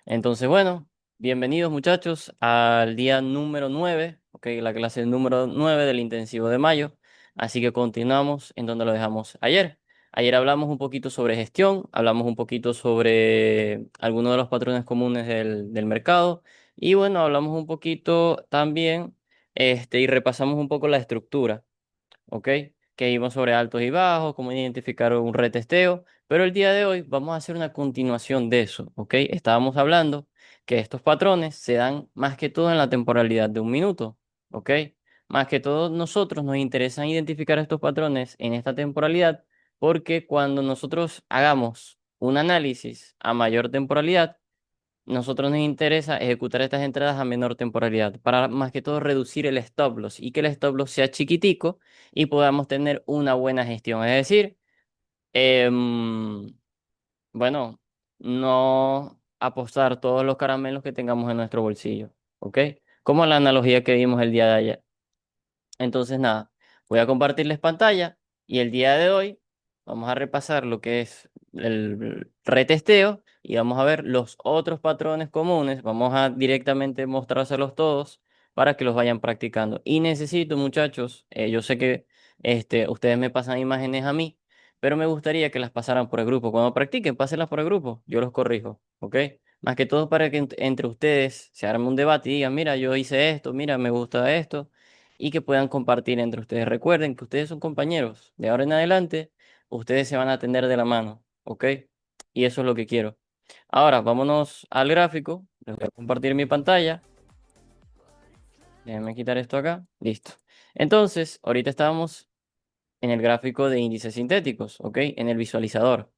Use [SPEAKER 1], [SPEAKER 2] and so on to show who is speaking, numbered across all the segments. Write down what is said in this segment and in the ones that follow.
[SPEAKER 1] Entonces, bueno, bienvenidos muchachos al día número 9, ok, la clase número 9 del intensivo de mayo. Así que continuamos en donde lo dejamos ayer. Ayer hablamos un poquito sobre gestión, hablamos un poquito sobre algunos de los patrones comunes del mercado y bueno, hablamos un poquito también y repasamos un poco la estructura. ¿Ok? Que vimos sobre altos y bajos, cómo identificar un retesteo, pero el día de hoy vamos a hacer una continuación de eso, ¿ok? Estábamos hablando que estos patrones se dan más que todo en la temporalidad de un minuto, ¿ok? Más que todo nosotros nos interesa identificar estos patrones en esta temporalidad porque cuando nosotros hagamos un análisis a mayor temporalidad, nosotros nos interesa ejecutar estas entradas a menor temporalidad para más que todo reducir el stop loss y que el stop loss sea chiquitico y podamos tener una buena gestión. Es decir, em, bueno, no apostar todos los caramelos que tengamos en nuestro bolsillo, ¿ok? Como la analogía que vimos el día de ayer. Entonces, nada, voy a compartirles pantalla y el día de hoy vamos a repasar lo que es el retesteo y vamos a ver los otros patrones comunes. Vamos a directamente mostrárselos todos para que los vayan practicando. Y necesito, muchachos, yo sé que ustedes me pasan imágenes a mí, pero me gustaría que las pasaran por el grupo. Cuando practiquen, pásenlas por el grupo, yo los corrijo, ¿ok? Más que todo para que entre ustedes se arme un debate y digan, mira, yo hice esto, mira, me gusta esto y que puedan compartir entre ustedes. Recuerden que ustedes son compañeros. De ahora en adelante, ustedes se van a atender de la mano, ¿ok? Y eso es lo que quiero. Ahora, vámonos al gráfico. Les voy a compartir mi pantalla. Déjenme quitar esto acá. Listo. Entonces, ahorita estábamos en el gráfico de índices sintéticos, ¿ok? En el visualizador.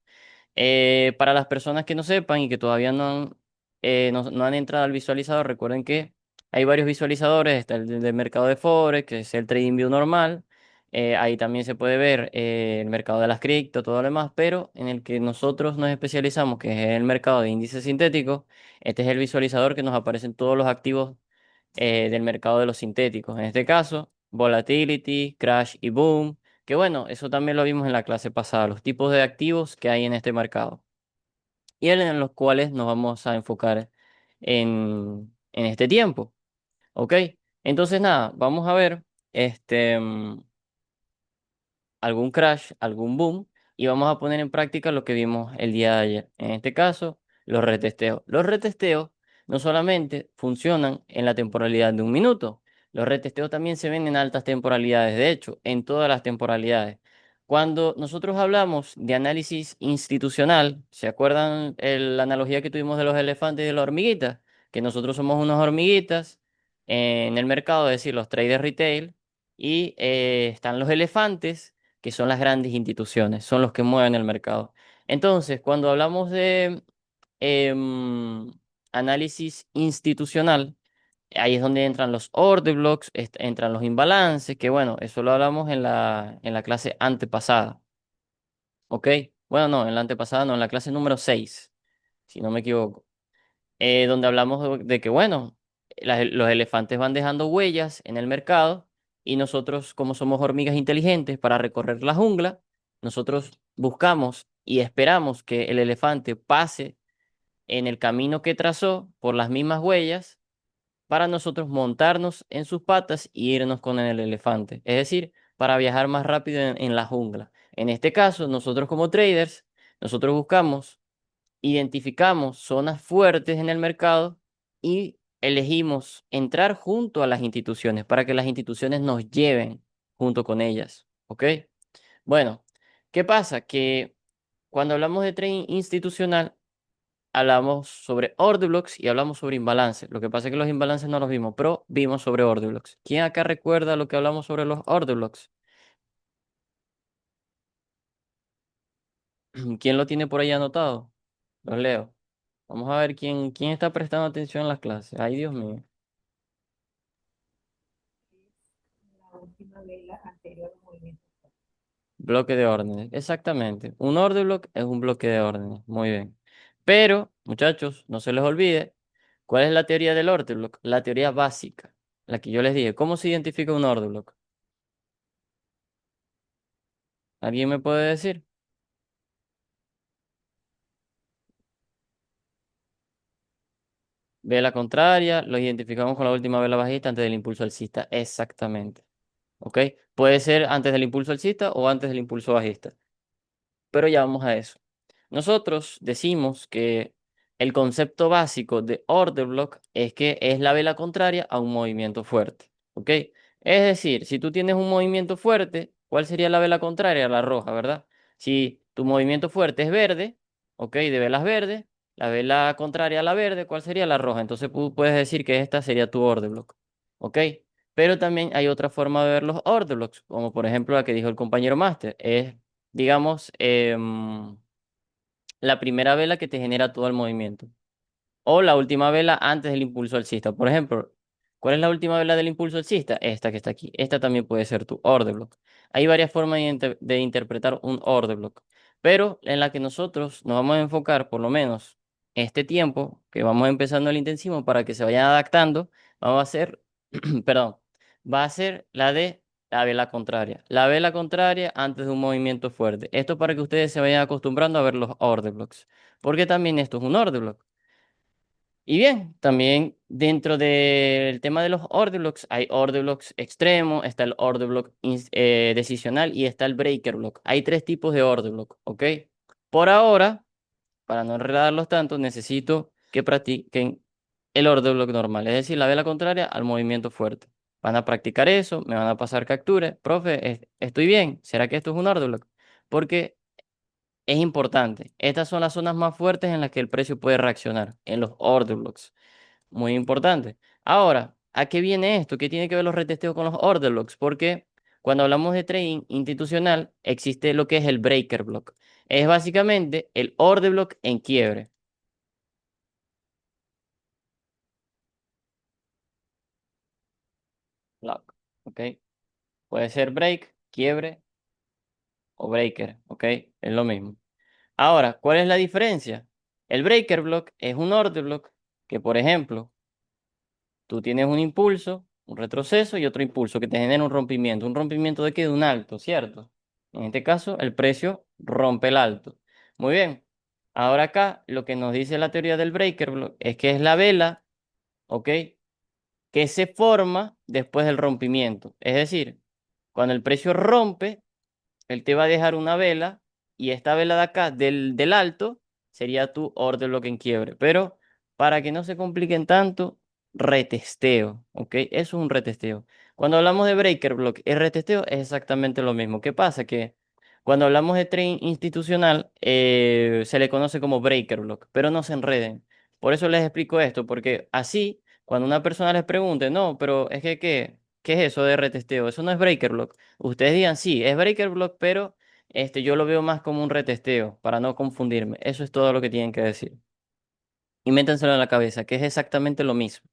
[SPEAKER 1] Para las personas que no sepan y que todavía no han entrado al visualizador, recuerden que hay varios visualizadores. Está el del mercado de Forex, que es el TradingView normal. Ahí también se puede ver el mercado de las cripto, todo lo demás, pero en el que nosotros nos especializamos, que es el mercado de índices sintéticos, este es el visualizador que nos aparecen todos los activos del mercado de los sintéticos. En este caso, volatility, crash y boom. Que bueno, eso también lo vimos en la clase pasada, los tipos de activos que hay en este mercado y en los cuales nos vamos a enfocar en este tiempo. ¿Ok? Entonces, nada, vamos a ver algún crash, algún boom, y vamos a poner en práctica lo que vimos el día de ayer. En este caso, los retesteos. Los retesteos no solamente funcionan en la temporalidad de un minuto, los retesteos también se ven en altas temporalidades, de hecho, en todas las temporalidades. Cuando nosotros hablamos de análisis institucional, ¿se acuerdan la analogía que tuvimos de los elefantes y de las hormiguitas? Que nosotros somos unas hormiguitas en el mercado, es decir, los traders retail, y están los elefantes que son las grandes instituciones, son los que mueven el mercado. Entonces, cuando hablamos de em, análisis institucional, ahí es donde entran los order blocks, entran los imbalances, que bueno, eso lo hablamos en la clase antepasada, ¿ok? Bueno, no, en la antepasada no, en la clase número 6 si no me equivoco, donde hablamos de que, bueno, los elefantes van dejando huellas en el mercado y nosotros, como somos hormigas inteligentes, para recorrer la jungla, nosotros buscamos y esperamos que el elefante pase en el camino que trazó por las mismas huellas para nosotros montarnos en sus patas y irnos con el elefante. Es decir, para viajar más rápido en la jungla. En este caso, nosotros como traders, nosotros buscamos identificamos zonas fuertes en el mercado y elegimos entrar junto a las instituciones para que las instituciones nos lleven junto con ellas. ¿Ok? Bueno, ¿qué pasa? Que cuando hablamos de trading institucional, hablamos sobre order blocks y hablamos sobre imbalances. Lo que pasa es que los imbalances no los vimos, pero vimos sobre order blocks. ¿Quién acá recuerda lo que hablamos sobre los order blocks? ¿Quién lo tiene por ahí anotado? Los leo. Vamos a ver quién está prestando atención en las clases. Ay, Dios mío.
[SPEAKER 2] La última vela anterior al movimiento.
[SPEAKER 1] Bloque de órdenes. Exactamente. Un order block es un bloque de órdenes. Muy bien. Pero, muchachos, no se les olvide, ¿cuál es la teoría del order block? La teoría básica. La que yo les dije. ¿Cómo se identifica un order block? ¿Alguien me puede decir? Vela contraria, lo identificamos con la última vela bajista antes del impulso alcista. Exactamente. ¿Ok? Puede ser antes del impulso alcista o antes del impulso bajista. Pero ya vamos a eso. Nosotros decimos que el concepto básico de order block es que es la vela contraria a un movimiento fuerte. ¿Ok? Es decir, si tú tienes un movimiento fuerte, ¿cuál sería la vela contraria? La roja, ¿verdad? Si tu movimiento fuerte es verde, ¿ok? De velas verdes, la vela contraria a la verde, ¿cuál sería la roja? Entonces puedes decir que esta sería tu order block. ¿Ok? Pero también hay otra forma de ver los order blocks, como por ejemplo la que dijo el compañero Master. Es digamos, la primera vela que te genera todo el movimiento. O la última vela antes del impulso alcista. Por ejemplo, ¿cuál es la última vela del impulso alcista? Esta que está aquí. Esta también puede ser tu order block. Hay varias formas de interpretar un order block. Pero en la que nosotros nos vamos a enfocar, por lo menos este tiempo que vamos empezando el intensivo para que se vayan adaptando, vamos a hacer, perdón, va a ser la de la vela contraria. La vela contraria antes de un movimiento fuerte. Esto para que ustedes se vayan acostumbrando a ver los order blocks. Porque también esto es un order block. Y bien, también dentro del tema de los order blocks hay order blocks extremos, está el order block decisional y está el breaker block. Hay tres tipos de order block, ¿ok? Por ahora, para no enredarlos tanto, necesito que practiquen el order block normal, es decir, la vela contraria al movimiento fuerte. Van a practicar eso, me van a pasar capturas. Profe, ¿estoy bien? ¿Será que esto es un order block? Porque es importante. Estas son las zonas más fuertes en las que el precio puede reaccionar, en los order blocks. Muy importante. Ahora, ¿a qué viene esto? ¿Qué tiene que ver los retesteos con los order blocks? Porque cuando hablamos de trading institucional, existe lo que es el breaker block. Es básicamente el order block en quiebre. Block, ¿ok? Puede ser break, quiebre o breaker, ¿ok? Es lo mismo. Ahora, ¿cuál es la diferencia? El breaker block es un order block que, por ejemplo, tú tienes un impulso, un retroceso y otro impulso que te genera un rompimiento. ¿Un rompimiento de qué? De un alto, ¿cierto? En este caso, el precio rompe el alto. Muy bien. Ahora acá, lo que nos dice la teoría del breaker block es que es la vela, ¿ok? Que se forma después del rompimiento. Es decir, cuando el precio rompe, él te va a dejar una vela y esta vela de acá del alto sería tu order block en quiebre. Pero para que no se compliquen tanto, retesteo, ¿ok? Eso es un retesteo. Cuando hablamos de breaker block, el retesteo es exactamente lo mismo. ¿Qué pasa? Que cuando hablamos de trading institucional, se le conoce como breaker block, pero no se enreden. Por eso les explico esto, porque así, cuando una persona les pregunte, no, pero es que, ¿qué es eso de retesteo? Eso no es breaker block. Ustedes digan, sí, es breaker block, pero yo lo veo más como un retesteo, para no confundirme. Eso es todo lo que tienen que decir. Y métanselo en la cabeza, que es exactamente lo mismo.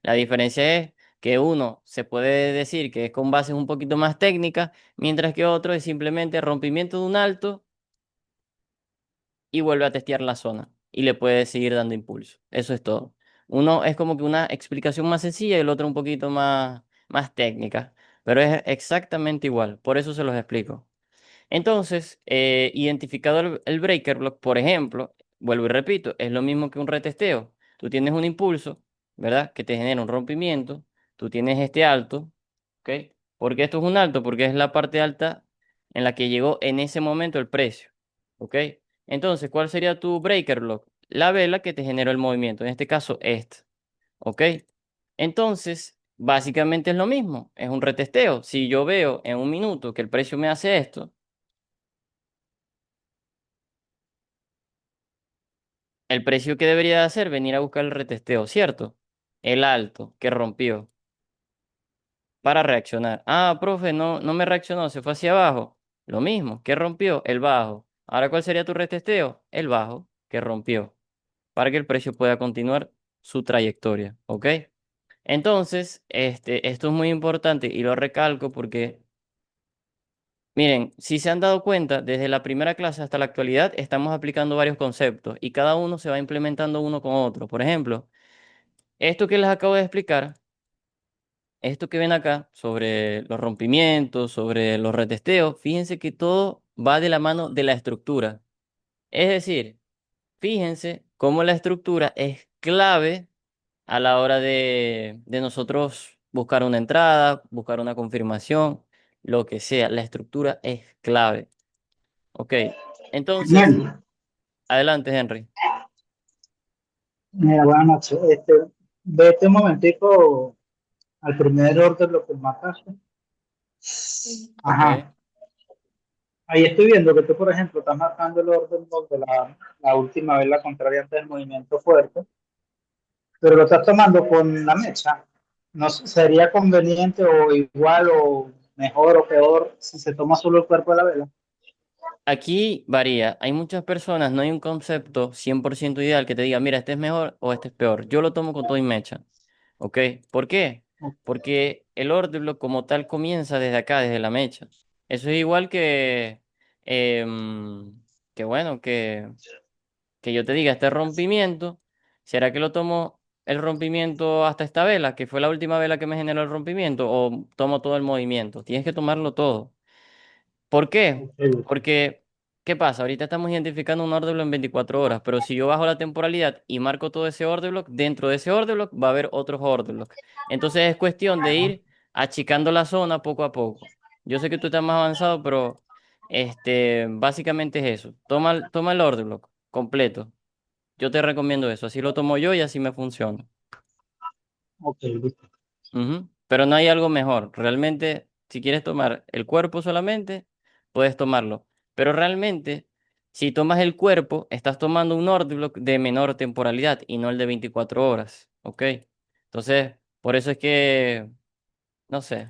[SPEAKER 1] La diferencia es que uno se puede decir que es con bases un poquito más técnicas, mientras que otro es simplemente rompimiento de un alto y vuelve a testear la zona y le puede seguir dando impulso. Eso es todo. Uno es como que una explicación más sencilla y el otro un poquito más técnica, pero es exactamente igual. Por eso se los explico. Entonces, identificado el breaker block, por ejemplo, vuelvo y repito, es lo mismo que un retesteo. Tú tienes un impulso, ¿verdad? Que te genera un rompimiento. Tú tienes este alto, ¿ok? ¿Por qué esto es un alto? Porque es la parte alta en la que llegó en ese momento el precio, ¿ok? Entonces, ¿cuál sería tu breaker block? La vela que te generó el movimiento, en este caso esta, ¿ok? Entonces, básicamente es lo mismo, es un retesteo. Si yo veo en un minuto que el precio me hace esto, el precio que debería de hacer, venir a buscar el retesteo, ¿cierto? El alto que rompió para reaccionar. Ah, profe, no me reaccionó, se fue hacia abajo. Lo mismo, ¿qué rompió? El bajo. Ahora, ¿cuál sería tu retesteo? El bajo que rompió para que el precio pueda continuar su trayectoria, ¿ok? Entonces, esto es muy importante y lo recalco porque, miren, si se han dado cuenta, desde la primera clase hasta la actualidad estamos aplicando varios conceptos y cada uno se va implementando uno con otro. Por ejemplo, esto que les acabo de explicar, esto que ven acá sobre los rompimientos, sobre los retesteos, fíjense que todo va de la mano de la estructura. Es decir, fíjense cómo la estructura es clave a la hora de nosotros buscar una entrada, buscar una confirmación, lo que sea. La estructura es clave. Ok, entonces,
[SPEAKER 3] Bien,
[SPEAKER 1] adelante, Henry.
[SPEAKER 3] mira, buenas noches. Vete un momentico al primer orden, lo que marcaste.
[SPEAKER 1] Ok,
[SPEAKER 3] Ajá. Ahí estoy viendo que tú, por ejemplo, estás marcando el orden de la última vez la contraria antes del movimiento fuerte, pero lo estás tomando con la mecha. ¿No sería conveniente o igual o mejor o peor si se toma solo el cuerpo de la vela?
[SPEAKER 1] aquí varía. Hay muchas personas, no hay un concepto 100% ideal que te diga, mira, este es mejor o este es peor. Yo lo tomo con todo y mecha. ¿Ok? ¿Por qué? Porque el order block como tal comienza desde acá, desde la mecha. Eso es igual em, que bueno, que yo te diga, este rompimiento, ¿será que lo tomo el rompimiento hasta esta vela, que fue la última vela que me generó el rompimiento, o tomo todo el movimiento? Tienes que tomarlo todo. ¿Por qué?
[SPEAKER 3] Ok,
[SPEAKER 1] Porque, ¿qué pasa? Ahorita estamos identificando un order block en 24 horas, pero si yo bajo la temporalidad y marco todo ese order block, dentro de ese order block va a haber otros order blocks. Entonces es cuestión de ir achicando la zona poco a poco. Yo sé que tú estás más avanzado, pero básicamente es eso. Toma el order block completo. Yo te recomiendo eso. Así lo tomo yo y así me funciona.
[SPEAKER 3] ok, listo.
[SPEAKER 1] Ujú. Pero no hay algo mejor. Realmente, si quieres tomar el cuerpo solamente, puedes tomarlo. Pero realmente, si tomas el cuerpo, estás tomando un order block de menor temporalidad y no el de 24 horas. ¿Ok? Entonces, por eso es que, no sé.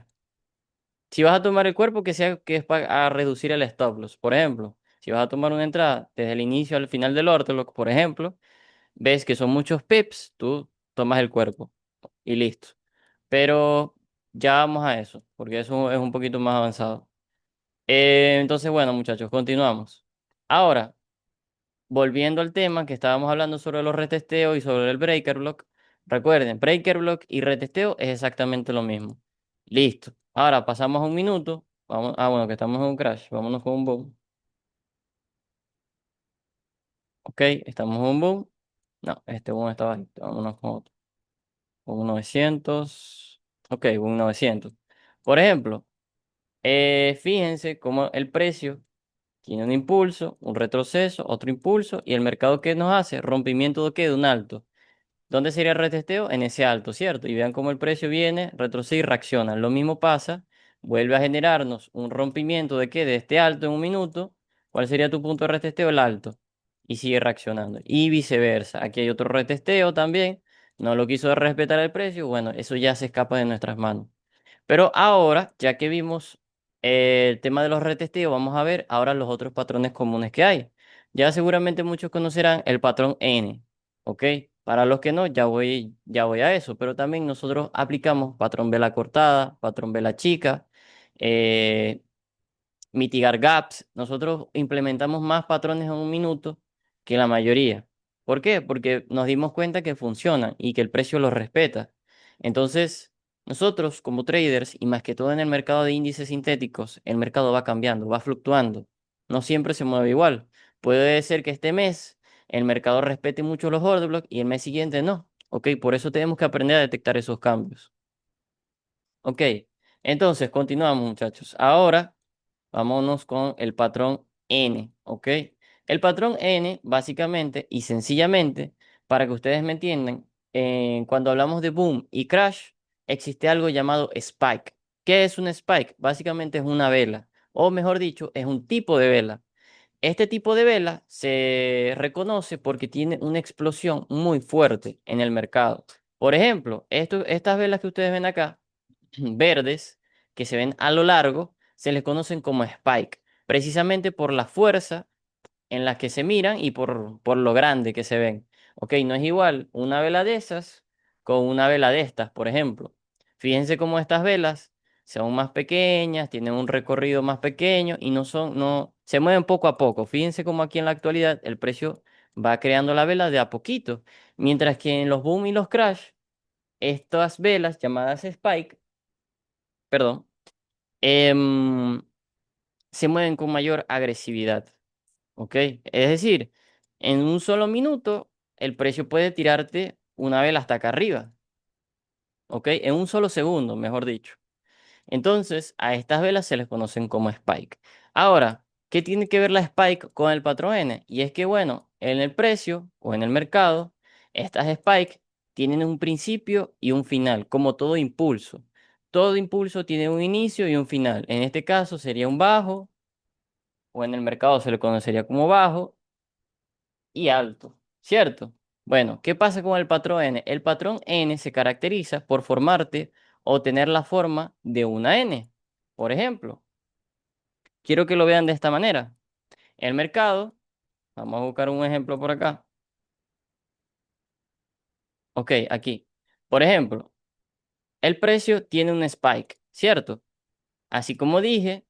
[SPEAKER 1] Si vas a tomar el cuerpo, que sea que es para reducir el stop loss. Por ejemplo, si vas a tomar una entrada desde el inicio al final del order block, por ejemplo, ves que son muchos pips, tú tomas el cuerpo y listo. Pero ya vamos a eso, porque eso es un poquito más avanzado. Entonces, bueno, muchachos, continuamos. Ahora, volviendo al tema que estábamos hablando sobre los retesteos y sobre el breaker block. Recuerden, breaker block y retesteo es exactamente lo mismo. Listo. Ahora pasamos a un minuto. Vamos, bueno, que estamos en un crash. Vámonos con un boom. Ok, estamos en un boom. No, este boom está bajito. Vámonos con otro. Boom 900. Ok, boom 900. Por ejemplo. Fíjense cómo el precio tiene un impulso, un retroceso, otro impulso, y el mercado ¿qué nos hace? Rompimiento de qué? De un alto. ¿Dónde sería el retesteo? En ese alto, ¿cierto? Y vean cómo el precio viene, retrocede y reacciona. Lo mismo pasa, vuelve a generarnos un rompimiento de qué? De este alto en un minuto. ¿Cuál sería tu punto de retesteo? El alto. Y sigue reaccionando. Y viceversa. Aquí hay otro retesteo también. No lo quiso respetar el precio. Bueno, eso ya se escapa de nuestras manos. Pero ahora, ya que vimos el tema de los retesteos, vamos a ver ahora los otros patrones comunes que hay. Ya seguramente muchos conocerán el patrón N, ¿ok? Para los que no, ya voy a eso, pero también nosotros aplicamos patrón vela cortada, patrón vela chica, eh, mitigar gaps. Nosotros implementamos más patrones en un minuto que la mayoría. ¿Por qué? Porque nos dimos cuenta que funcionan y que el precio los respeta. Entonces, nosotros como traders, y más que todo en el mercado de índices sintéticos, el mercado va cambiando, va fluctuando. No siempre se mueve igual. Puede ser que este mes el mercado respete mucho los order blocks y el mes siguiente no. ¿Ok? Por eso tenemos que aprender a detectar esos cambios. ¿Ok? Entonces, continuamos, muchachos. Ahora vámonos con el patrón N, ¿ok? El patrón N, básicamente y sencillamente, para que ustedes me entiendan, cuando hablamos de boom y crash, existe algo llamado spike. ¿Qué es un spike? Básicamente es una vela, o mejor dicho, es un tipo de vela. Este tipo de vela se reconoce porque tiene una explosión muy fuerte en el mercado. Por ejemplo, estas velas que ustedes ven acá verdes que se ven a lo largo se les conocen como spike, precisamente por la fuerza en la que se miran y por lo grande que se ven. Ok, no es igual una vela de esas con una vela de estas, por ejemplo. Fíjense cómo estas velas son más pequeñas, tienen un recorrido más pequeño y no, se mueven poco a poco. Fíjense cómo aquí en la actualidad el precio va creando la vela de a poquito, mientras que en los boom y los crash, estas velas llamadas spike, perdón, em, se mueven con mayor agresividad. ¿Ok? Es decir, en un solo minuto el precio puede tirarte. una vela hasta acá arriba, ¿ok? En un solo segundo, mejor dicho. Entonces, a estas velas se les conocen como spike. Ahora, ¿qué tiene que ver la spike con el patrón N? Y es que, bueno, en el precio o en el mercado, estas spike tienen un principio y un final, como todo impulso. Todo impulso tiene un inicio y un final. En este caso sería un bajo, o en el mercado se le conocería como bajo y alto, ¿cierto? Bueno, ¿qué pasa con el patrón N? El patrón N se caracteriza por formarte o tener la forma de una N. Por ejemplo, quiero que lo vean de esta manera. El mercado, vamos a buscar un ejemplo por acá. Ok, aquí. Por ejemplo, el precio tiene un spike, ¿cierto? Así como dije,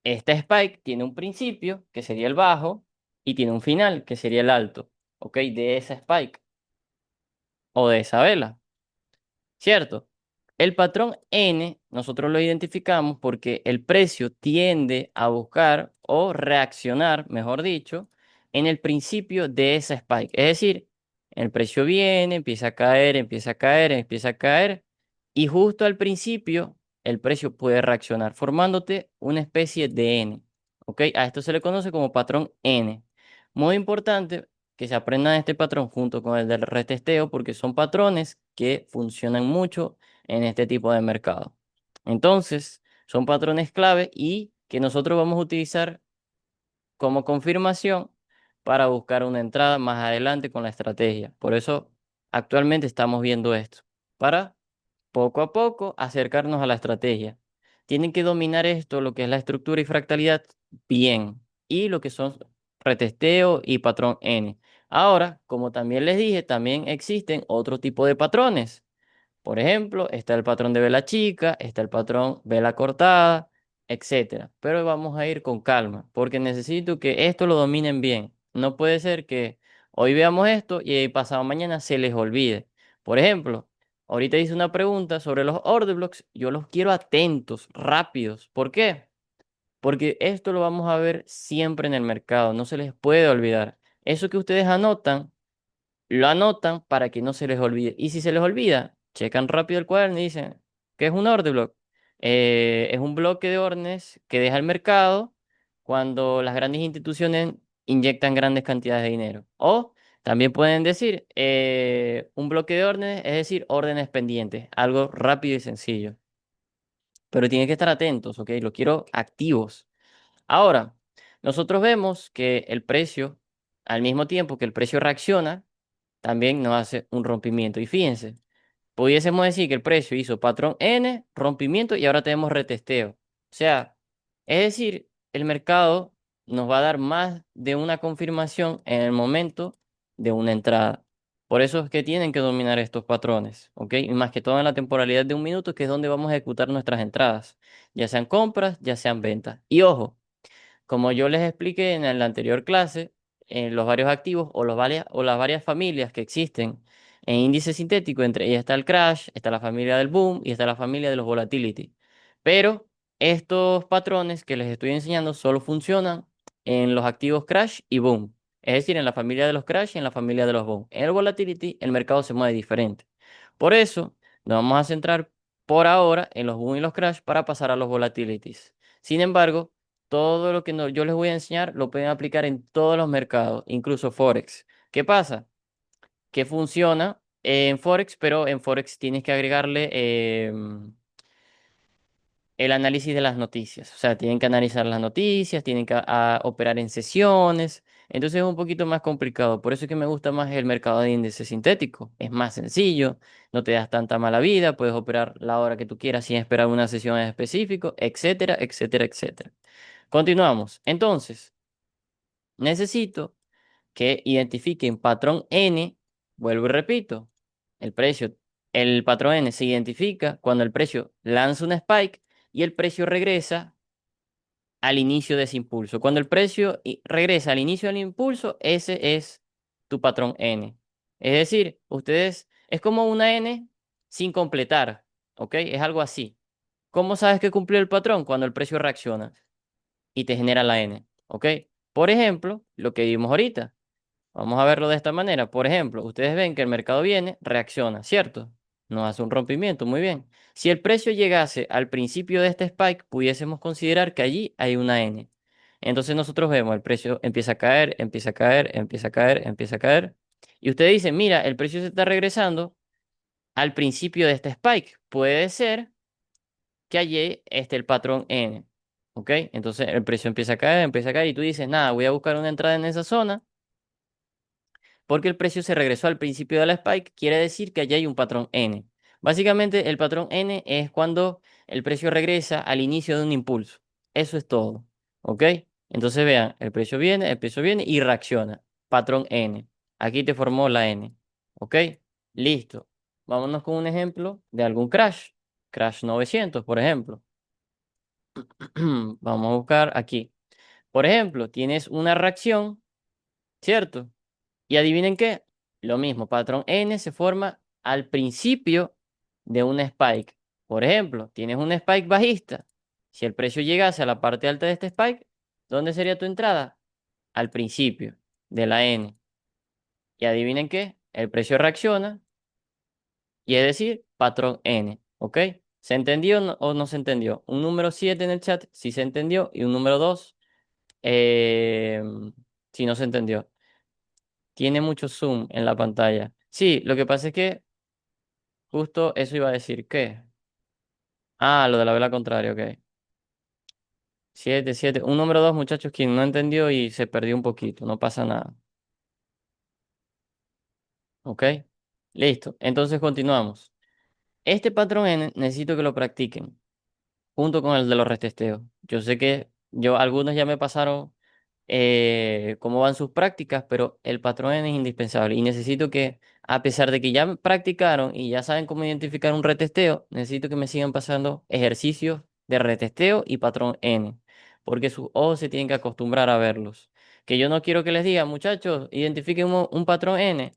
[SPEAKER 1] esta spike tiene un principio, que sería el bajo, y tiene un final, que sería el alto, ¿ok? De esa spike o de esa vela. ¿Cierto? El patrón N nosotros lo identificamos porque el precio tiende a buscar o reaccionar, mejor dicho, en el principio de esa spike. Es decir, el precio viene, empieza a caer, empieza a caer, empieza a caer y justo al principio el precio puede reaccionar formándote una especie de N. ¿Ok? A esto se le conoce como patrón N. Muy importante que se aprendan este patrón junto con el del retesteo porque son patrones que funcionan mucho en este tipo de mercado. Entonces, son patrones clave y que nosotros vamos a utilizar como confirmación para buscar una entrada más adelante con la estrategia. Por eso, actualmente estamos viendo esto, para poco a poco acercarnos a la estrategia. Tienen que dominar esto, lo que es la estructura y fractalidad, bien, y lo que son retesteo y patrón N. Ahora, como también les dije, también existen otro tipo de patrones. Por ejemplo, está el patrón de vela chica, está el patrón vela cortada, etcétera. Pero vamos a ir con calma, porque necesito que esto lo dominen bien. No puede ser que hoy veamos esto y pasado mañana se les olvide. Por ejemplo, ahorita hice una pregunta sobre los order blocks. Yo los quiero atentos, rápidos. ¿Por qué? Porque esto lo vamos a ver siempre en el mercado. No se les puede olvidar. Eso que ustedes anotan lo anotan para que no se les olvide. Y si se les olvida, checan rápido el cuaderno y dicen, ¿qué es un order block? Es un bloque de órdenes que deja el mercado cuando las grandes instituciones inyectan grandes cantidades de dinero. O también pueden decir un bloque de órdenes, es decir, órdenes pendientes, algo rápido y sencillo. Pero tienen que estar atentos, ¿ok? Lo quiero activos. Ahora, nosotros vemos que el precio, al mismo tiempo que el precio reacciona, también nos hace un rompimiento. Y fíjense, pudiésemos decir que el precio hizo patrón N, rompimiento y ahora tenemos retesteo. O sea, es decir, el mercado nos va a dar más de una confirmación en el momento de una entrada. Por eso es que tienen que dominar estos patrones, ¿ok? Y más que todo en la temporalidad de un minuto, que es donde vamos a ejecutar nuestras entradas, ya sean compras, ya sean ventas. Y ojo, como yo les expliqué en la anterior clase, en los varios activos o las varias familias que existen en índice sintético, entre ellas está el crash, está la familia del boom y está la familia de los volatility. Pero estos patrones que les estoy enseñando solo funcionan en los activos crash y boom. Es decir, en la familia de los crash y en la familia de los boom. En el volatility el mercado se mueve diferente. Por eso nos vamos a centrar por ahora en los boom y los crash para pasar a los volatilities. Sin embargo, todo lo que yo les voy a enseñar lo pueden aplicar en todos los mercados, incluso Forex. ¿Qué pasa? Que funciona en Forex, pero en Forex tienes que agregarle el análisis de las noticias. O sea, tienen que analizar las noticias, tienen que operar en sesiones. Entonces es un poquito más complicado. Por eso es que me gusta más el mercado de índice sintético. Es más sencillo, no te das tanta mala vida, puedes operar la hora que tú quieras sin esperar una sesión en específico, etcétera, etcétera, etcétera. Continuamos. Entonces, necesito que identifiquen patrón N. Vuelvo y repito, el precio, el patrón N se identifica cuando el precio lanza una spike y el precio regresa al inicio de ese impulso. Cuando el precio regresa al inicio del impulso, ese es tu patrón N. Es decir, ustedes, es como una N sin completar, ¿ok? Es algo así. ¿Cómo sabes que cumplió el patrón? Cuando el precio reacciona y te genera la N, ¿ok? Por ejemplo, lo que vimos ahorita. Vamos a verlo de esta manera. Por ejemplo, ustedes ven que el mercado viene, reacciona, ¿cierto? Nos hace un rompimiento, muy bien. Si el precio llegase al principio de este spike, pudiésemos considerar que allí hay una N. Entonces nosotros vemos, el precio empieza a caer, empieza a caer, empieza a caer, empieza a caer. Y ustedes dicen, mira, el precio se está regresando al principio de este spike. Puede ser que allí esté el patrón N. ¿Ok? Entonces el precio empieza a caer y tú dices, nada, voy a buscar una entrada en esa zona porque el precio se regresó al principio de la spike, quiere decir que allí hay un patrón N. Básicamente, el patrón N es cuando el precio regresa al inicio de un impulso. Eso es todo. ¿Ok? Entonces vean, el precio viene y reacciona. Patrón N. Aquí te formó la N. ¿Ok? Listo. Vámonos con un ejemplo de algún crash. Crash 900, por ejemplo. Vamos a buscar aquí. Por ejemplo, tienes una reacción, ¿cierto? Y adivinen qué, lo mismo, patrón N se forma al principio de un spike. Por ejemplo, tienes un spike bajista. Si el precio llegase a la parte alta de este spike, ¿dónde sería tu entrada? Al principio de la N. Y adivinen qué, el precio reacciona y es decir, patrón N. ¿Ok? ¿Se entendió o no se entendió? Un número 7 en el chat si se entendió y un número 2 eh, si no se entendió. Tiene mucho zoom en la pantalla. Sí, lo que pasa es que justo eso iba a decir. ¿Qué? Ah, lo de la vela contraria, ok. 7, 7. Un número 2, muchachos, quien no entendió y se perdió un poquito. No pasa nada. ¿Ok? Listo. Entonces continuamos. Este patrón N necesito que lo practiquen junto con el de los retesteos. Yo sé que algunos ya me pasaron cómo van sus prácticas, pero el patrón N es indispensable y necesito que, a pesar de que ya practicaron y ya saben cómo identificar un retesteo, necesito que me sigan pasando ejercicios de retesteo y patrón N, porque sus ojos se tienen que acostumbrar a verlos. Que yo no quiero que les diga, muchachos, identifiquen un patrón N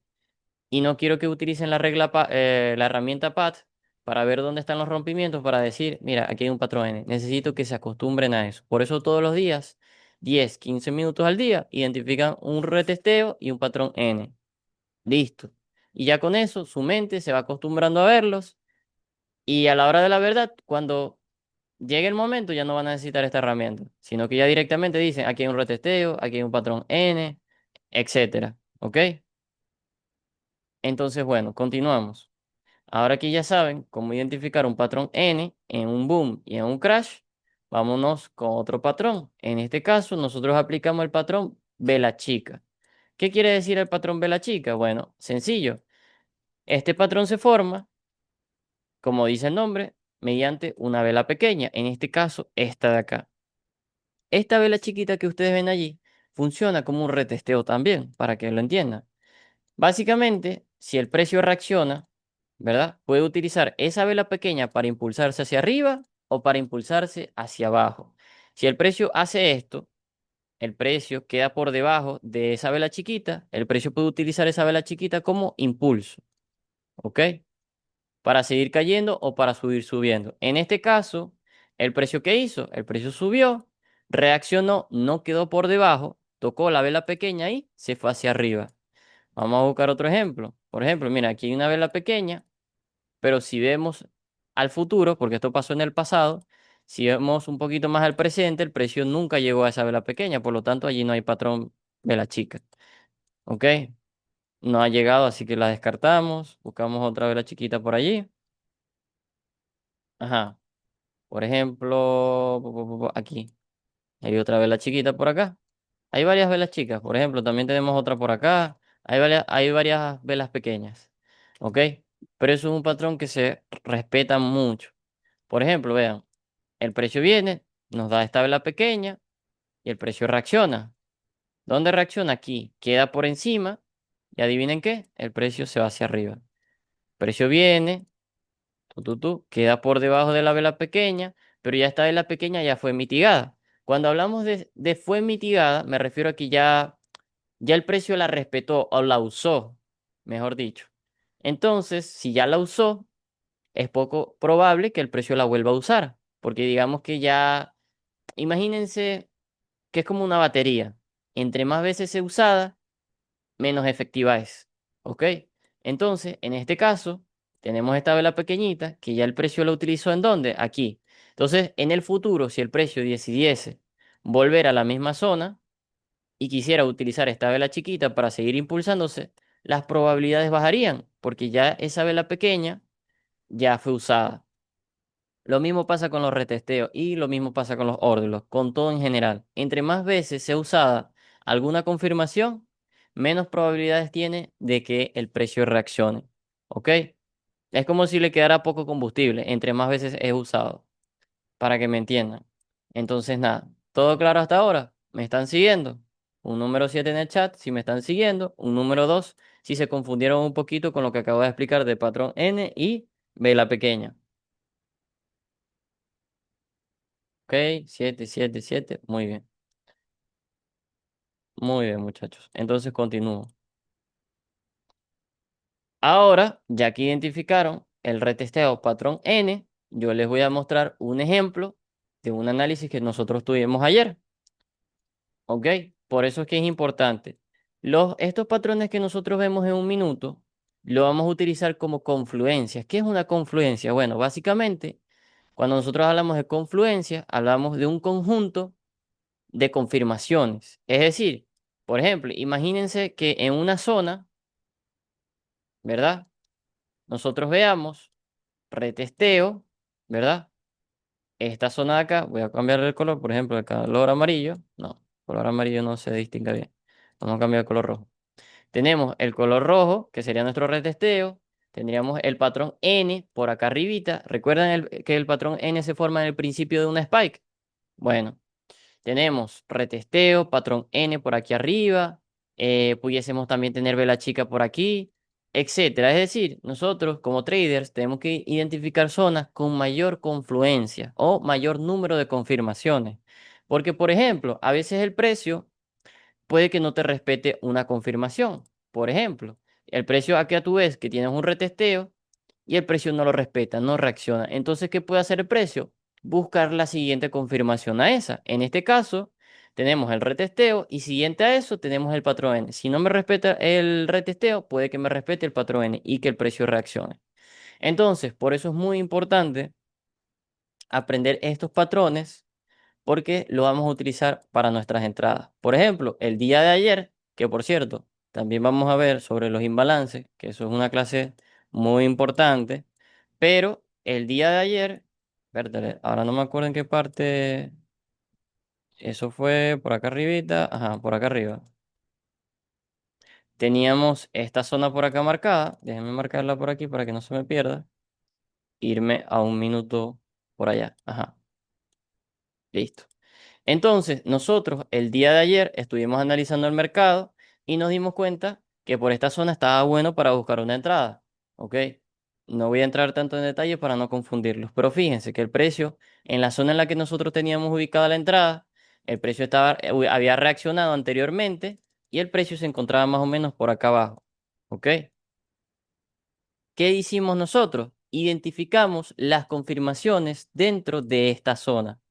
[SPEAKER 1] y no quiero que utilicen la herramienta PAT para ver dónde están los rompimientos, para decir, mira, aquí hay un patrón N. Necesito que se acostumbren a eso. Por eso todos los días, 10, 15 minutos al día, identifican un retesteo y un patrón N. Listo. Y ya con eso, su mente se va acostumbrando a verlos y a la hora de la verdad, cuando llegue el momento, ya no van a necesitar esta herramienta, sino que ya directamente dicen, aquí hay un retesteo, aquí hay un patrón N, etcétera. ¿Ok? Entonces, bueno, continuamos. Ahora que ya saben cómo identificar un patrón N en un boom y en un crash, vámonos con otro patrón. En este caso, nosotros aplicamos el patrón vela chica. ¿Qué quiere decir el patrón vela chica? Bueno, sencillo. Este patrón se forma, como dice el nombre, mediante una vela pequeña. En este caso, esta de acá. Esta vela chiquita que ustedes ven allí funciona como un retesteo también, para que lo entiendan. Básicamente, si el precio reacciona, ¿verdad? Puede utilizar esa vela pequeña para impulsarse hacia arriba o para impulsarse hacia abajo. Si el precio hace esto, el precio queda por debajo de esa vela chiquita, el precio puede utilizar esa vela chiquita como impulso, ¿ok? Para seguir cayendo o para subir subiendo. En este caso, el precio que hizo, el precio subió, reaccionó, no quedó por debajo, tocó la vela pequeña y se fue hacia arriba. Vamos a buscar otro ejemplo. Por ejemplo, mira, aquí hay una vela pequeña, pero si vemos al futuro, porque esto pasó en el pasado, si vemos un poquito más al presente, el precio nunca llegó a esa vela pequeña, por lo tanto allí no hay patrón vela chica. ¿Ok? No ha llegado, así que la descartamos. Buscamos otra vela chiquita por allí. Ajá. Por ejemplo, aquí. Hay otra vela chiquita por acá. Hay varias velas chicas. Por ejemplo, también tenemos otra por acá. Hay varias velas pequeñas. ¿Ok? Pero eso es un patrón que se respeta mucho. Por ejemplo, vean, el precio viene, nos da esta vela pequeña y el precio reacciona. ¿Dónde reacciona? Aquí. Queda por encima y adivinen qué, el precio se va hacia arriba. El precio viene, queda por debajo de la vela pequeña, pero ya esta vela pequeña ya fue mitigada. Cuando hablamos de fue mitigada, me refiero a que ya el precio la respetó o la usó, mejor dicho. Entonces, si ya la usó, es poco probable que el precio la vuelva a usar, porque digamos que ya, imagínense que es como una batería. Entre más veces sea usada, menos efectiva es. ¿Ok? Entonces, en este caso, tenemos esta vela pequeñita que ya el precio lo utilizó ¿en dónde? Aquí. Entonces, en el futuro, si el precio decidiese volver a la misma zona y quisiera utilizar esta vela chiquita para seguir impulsándose, las probabilidades bajarían, porque ya esa vela pequeña ya fue usada. Lo mismo pasa con los retesteos y lo mismo pasa con los órdagos, con todo en general. Entre más veces sea usada alguna confirmación, menos probabilidades tiene de que el precio reaccione. ¿Ok? Es como si le quedara poco combustible, entre más veces es usado, para que me entiendan. Entonces, nada, ¿todo claro hasta ahora? ¿Me están siguiendo? Un número 7 en el chat, si me están siguiendo. Un número 2 si se confundieron un poquito con lo que acabo de explicar de patrón N y vela pequeña. Ok, 7 7 7 muy bien. Muy bien, muchachos. Entonces continúo. Ahora, ya que identificaron el retesteo patrón N, yo les voy a mostrar un ejemplo de un análisis que nosotros tuvimos ayer. ¿Ok? Por eso es que es importante. Estos patrones que nosotros vemos en un minuto, lo vamos a utilizar como confluencias. ¿Qué es una confluencia? Bueno, básicamente, cuando nosotros hablamos de confluencia, hablamos de un conjunto de confirmaciones. Es decir, por ejemplo, imagínense que en una zona, ¿verdad? Nosotros veamos retesteo, ¿verdad? Esta zona de acá, voy a cambiar el color, por ejemplo, el color amarillo. No, el color amarillo no se distingue bien. Vamos a cambiar el color rojo. Tenemos el color rojo, que sería nuestro retesteo. Tendríamos el patrón N por acá arribita. ¿Recuerdan que el patrón N se forma en el principio de una spike? Bueno. Tenemos retesteo, patrón N por aquí arriba, pudiésemos también tener vela chica por aquí, etcétera. Es decir, nosotros como traders tenemos que identificar zonas con mayor confluencia o mayor número de confirmaciones. Porque, por ejemplo, a veces el precio puede que no te respete una confirmación. Por ejemplo, el precio aquí a tu vez que tienes un retesteo y el precio no lo respeta, no reacciona. Entonces, ¿qué puede hacer el precio? Buscar la siguiente confirmación a esa. En este caso, tenemos el retesteo y siguiente a eso tenemos el patrón N. Si no me respeta el retesteo, puede que me respete el patrón N y que el precio reaccione. Entonces, por eso es muy importante aprender estos patrones porque lo vamos a utilizar para nuestras entradas. Por ejemplo, el día de ayer, que por cierto, también vamos a ver sobre los imbalances, que eso es una clase muy importante, pero el día de ayer, perdón, ahora no me acuerdo en qué parte, eso fue por acá arribita, ajá, por acá arriba. Teníamos esta zona por acá marcada, déjenme marcarla por aquí para que no se me pierda, irme a un minuto por allá, ajá, listo. Entonces, nosotros el día de ayer estuvimos analizando el mercado y nos dimos cuenta que por esta zona estaba bueno para buscar una entrada. ¿Ok? No voy a entrar tanto en detalle para no confundirlos, pero fíjense que el precio en la zona en la que nosotros teníamos ubicada la entrada, el precio había reaccionado anteriormente y el precio se encontraba más o menos por acá abajo. ¿Ok? ¿Qué hicimos nosotros? Identificamos las confirmaciones dentro de esta zona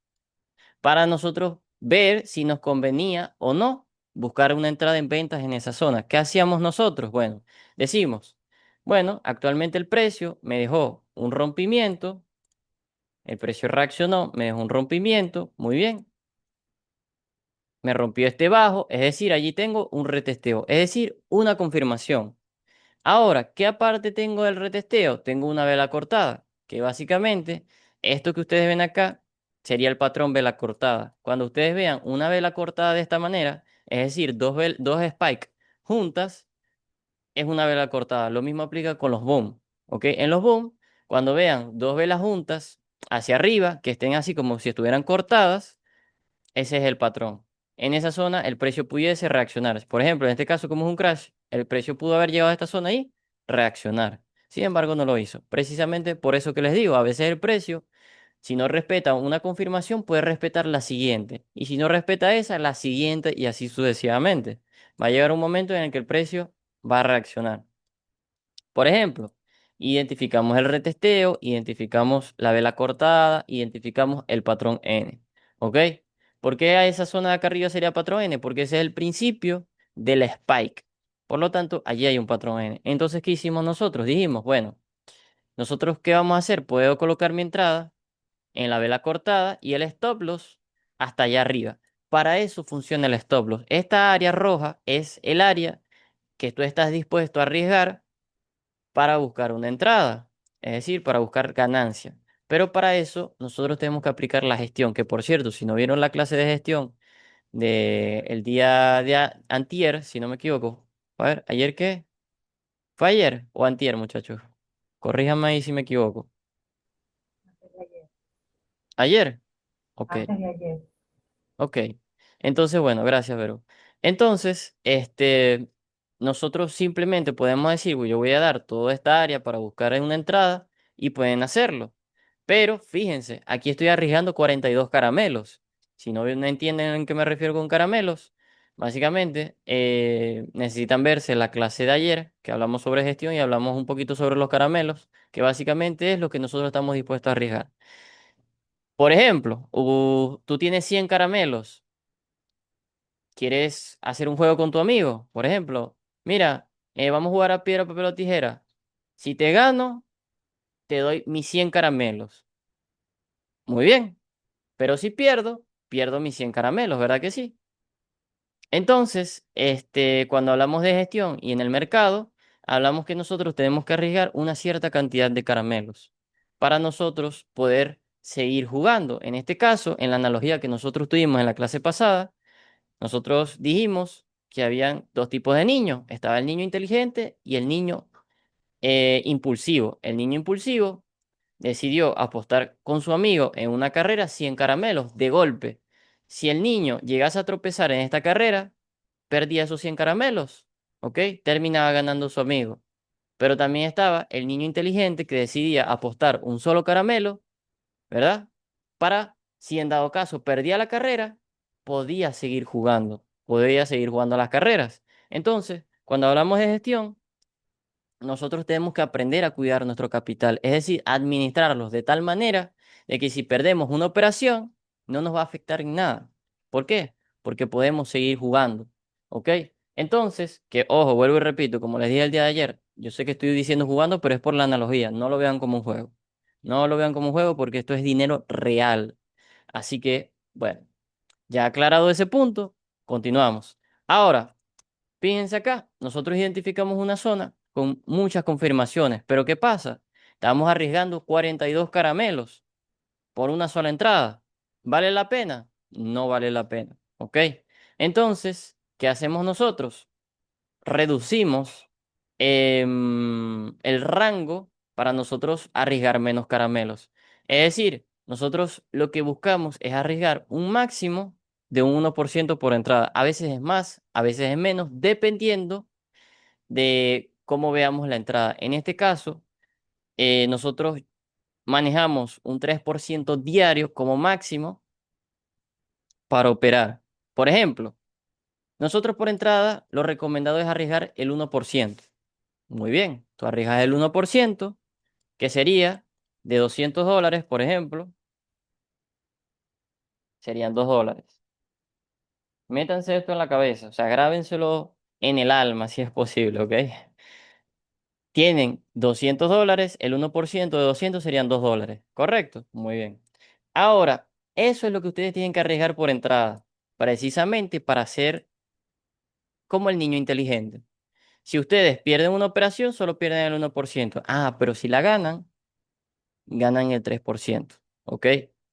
[SPEAKER 1] para nosotros ver si nos convenía o no buscar una entrada en ventas en esa zona. ¿Qué hacíamos nosotros? Bueno, decimos, bueno, actualmente el precio me dejó un rompimiento, el precio reaccionó, me dejó un rompimiento, muy bien, me rompió este bajo, es decir, allí tengo un retesteo, es decir, una confirmación. Ahora, ¿qué aparte tengo del retesteo? Tengo una vela cortada, que básicamente esto que ustedes ven acá sería el patrón vela cortada. Cuando ustedes vean una vela cortada de esta manera, es decir, dos spikes juntas, es una vela cortada. Lo mismo aplica con los boom, ¿ok? En los boom, cuando vean dos velas juntas hacia arriba, que estén así como si estuvieran cortadas, ese es el patrón. En esa zona el precio pudiese reaccionar. Por ejemplo, en este caso, como es un crash, el precio pudo haber llegado a esta zona y reaccionar. Sin embargo, no lo hizo. Precisamente por eso que les digo, a veces el precio, si no respeta una confirmación, puede respetar la siguiente. Y si no respeta esa, la siguiente y así sucesivamente. Va a llegar un momento en el que el precio va a reaccionar. Por ejemplo, identificamos el retesteo, identificamos la vela cortada, identificamos el patrón N. ¿Ok? ¿Por qué a esa zona de acá arriba sería patrón N? Porque ese es el principio de la spike. Por lo tanto, allí hay un patrón N. Entonces, ¿qué hicimos nosotros? Dijimos, bueno, nosotros ¿qué vamos a hacer? Puedo colocar mi entrada en la vela cortada y el stop loss hasta allá arriba. Para eso funciona el stop loss. Esta área roja es el área que tú estás dispuesto a arriesgar para buscar una entrada, es decir, para buscar ganancia. Pero para eso nosotros tenemos que aplicar la gestión, que por cierto, si no vieron la clase de gestión del día de antier, si no me equivoco, a ver, ¿ayer qué? ¿Fue ayer o antier, muchachos? Corríjanme ahí si me equivoco.
[SPEAKER 2] Antes de ayer.
[SPEAKER 1] ¿Ayer? Ok.
[SPEAKER 2] Antes de ayer.
[SPEAKER 1] Ok, entonces, bueno, gracias, Vero. Entonces, nosotros simplemente podemos decir, "Bueno, yo voy a dar toda esta área para buscar en una entrada y pueden hacerlo. Pero fíjense, aquí estoy arriesgando 42 caramelos. Si no entienden en qué me refiero con caramelos, básicamente necesitan verse la clase de ayer, que hablamos sobre gestión y hablamos un poquito sobre los caramelos, que básicamente es lo que nosotros estamos dispuestos a arriesgar. Por ejemplo, tú tienes 100 caramelos. ¿Quieres hacer un juego con tu amigo? Por ejemplo, mira, vamos a jugar a piedra, papel o tijera. Si te gano, te doy mis 100 caramelos. Muy bien, pero si pierdo, pierdo mis 100 caramelos, ¿verdad que sí? Entonces, cuando hablamos de gestión y en el mercado, hablamos que nosotros tenemos que arriesgar una cierta cantidad de caramelos para nosotros poder seguir jugando. En este caso, en la analogía que nosotros tuvimos en la clase pasada, nosotros dijimos que habían dos tipos de niños. Estaba el niño inteligente y el niño impulsivo. El niño impulsivo decidió apostar con su amigo en una carrera 100 caramelos de golpe. Si el niño llegase a tropezar en esta carrera, perdía esos 100 caramelos, ¿ok? Terminaba ganando su amigo. Pero también estaba el niño inteligente que decidía apostar un solo caramelo, ¿verdad? Para, si en dado caso perdía la carrera, podía seguir jugando a las carreras. Entonces, cuando hablamos de gestión, nosotros tenemos que aprender a cuidar nuestro capital, es decir, administrarlos de tal manera de que si perdemos una operación, no nos va a afectar en nada. ¿Por qué? Porque podemos seguir jugando, ¿ok? Entonces, que ojo, vuelvo y repito, como les dije el día de ayer, yo sé que estoy diciendo jugando, pero es por la analogía, no lo vean como un juego. No lo vean como un juego porque esto es dinero real. Así que, bueno, ya aclarado ese punto, continuamos. Ahora, fíjense acá, nosotros identificamos una zona con muchas confirmaciones, pero ¿qué pasa? Estamos arriesgando 42 caramelos por una sola entrada. ¿Vale la pena? No vale la pena, ¿ok? Entonces, ¿qué hacemos nosotros? Reducimos el rango para nosotros arriesgar menos caramelos. Es decir, nosotros lo que buscamos es arriesgar un máximo de un 1% por entrada. A veces es más, a veces es menos, dependiendo de cómo veamos la entrada. En este caso, nosotros manejamos un 3% diario como máximo para operar. Por ejemplo, nosotros por entrada lo recomendado es arriesgar el 1%. Muy bien, tú arriesgas el 1%, que sería de $200, por ejemplo, serían $2. Métanse esto en la cabeza, o sea, grábenselo en el alma si es posible, ¿ok? Tienen $200, el 1% de 200 serían $2, ¿correcto? Muy bien. Ahora, eso es lo que ustedes tienen que arriesgar por entrada, precisamente para ser como el niño inteligente. Si ustedes pierden una operación, solo pierden el 1%. Ah, pero si la ganan el 3%, ¿ok?